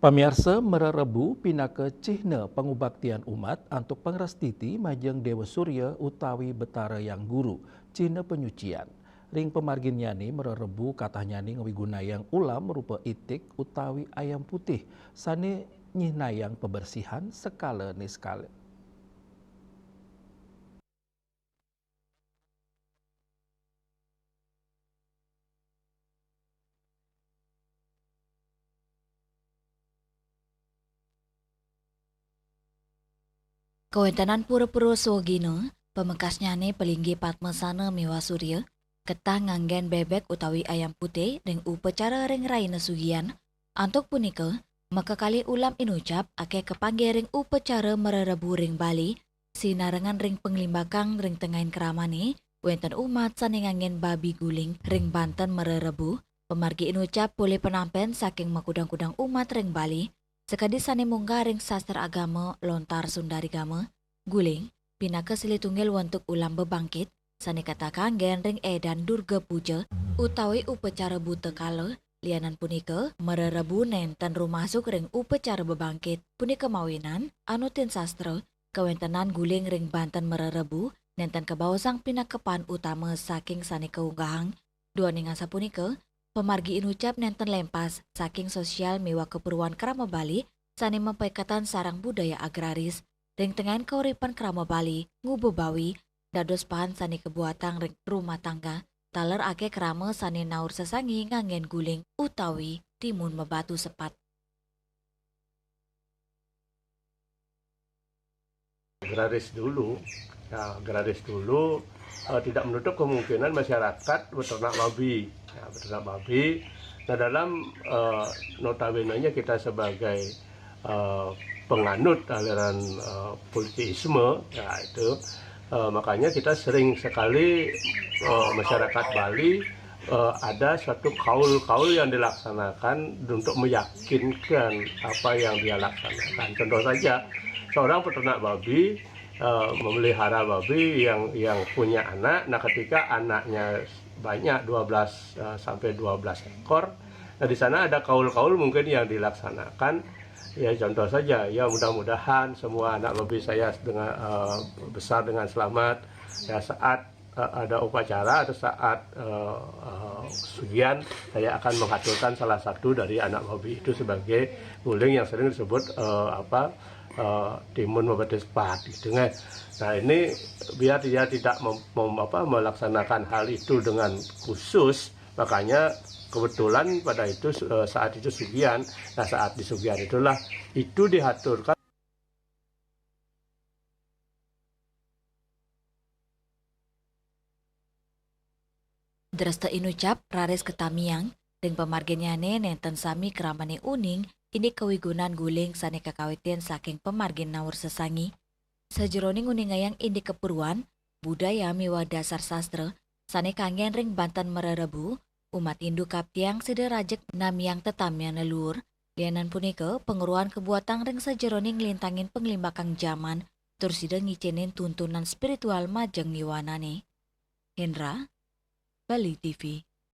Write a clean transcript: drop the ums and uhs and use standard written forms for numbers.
Pamirsa mererebu pinaka cihna pengubaktian umat untuk pengrastiti majeng Dewa Surya utawi Betara Yang Guru, cihna penyucian. Ring pemargin nyani mererebu katah nyani ngawigunayang ulam rupa itik utawi ayam putih, sane nyihnayang pembersihan skala niskala. Kawentanan pura-pura sogino, pemekasnya ne pelinggi Padmasana Miwa Surya, ketah nganggen bebek utawi ayam putih ring upacara ring raina sugian, antuk punika, maka kali ulam inucap ake kepanggih ring upacara mererebu ring Bali, sinarengan ring penglimbakang ring tengahin keramane, wenten umat sane nganggen babi guling ring Banten mererebu, pemargi inucap boleh penampen saking makudang-kudang umat ring Bali, sekadi sane munggah ring sastra agama lontar Sundari Gama, guling, pinaka silitunggal untuk ulam bebangkit, sane kata kanggen ring edan Durga Puja, utawi upacara buta kala, lianan punika, mererebu nenten rumasuk ring upacara bebangkit, punika mawinan, anutin sastra, kawentenan guling ring Banten mererebu, nenten kebawasang pinakapan utama saking sane keunggahang, dua ningasa punika, pemargi inucap nenten lempas saking sosial mewah keperluan Krama Bali sane mempekatan sarang budaya agraris ring tengahan kauripan Krama Bali ngubebawi dados pahan sane kebuatan ring rumah tangga taler ake krama sane naur sesangi nganggen guling utawi timun mebatu sepat. Agraris dulu tidak menutup kemungkinan masyarakat beternak babi. Beternak babi. Nah dalam notabene kita sebagai penganut aliran politisme, ya itu makanya kita sering sekali masyarakat Bali ada suatu kaul-kaul yang dilaksanakan untuk meyakinkan apa yang dia laksanakan. Contoh saja, seorang peternak babi memelihara babi yang punya anak. Nah, ketika anaknya banyak 12 sampai 12 ekor. Nah, di sana ada kaul-kaul mungkin yang dilaksanakan. Ya contoh saja, ya mudah-mudahan semua anak babi saya besar dengan selamat. Ya saat ada upacara atau saat sugian, saya akan menghaturkan salah satu dari anak babi itu sebagai guling yang sering disebut timun membatu sepat gitu kan. Nah ini biar dia tidak melaksanakan hal itu dengan khusus, makanya kebetulan pada itu saat itu sugian. Nah saat di sugian itulah itu dihaturkan. Dresta inucap rares ketamiang, ring pemarginyane nenten sami keramane uning, ini kewigunan guling sane kakawitian saking pemargin nawur sesangi. Sejeroning uningayang indi kepuruan, budaya miwa dasar sastra, sane kangen ring Banten mererebu, umat Hindu kaptiang sederajek namiang tetamian leluhur, lianan punika penguruan kebuatan ring sejeroning lintangin penglimbakang zaman, terus sidang ngicinin tuntunan spiritual majeng niwanane. Hendra, Bali TV.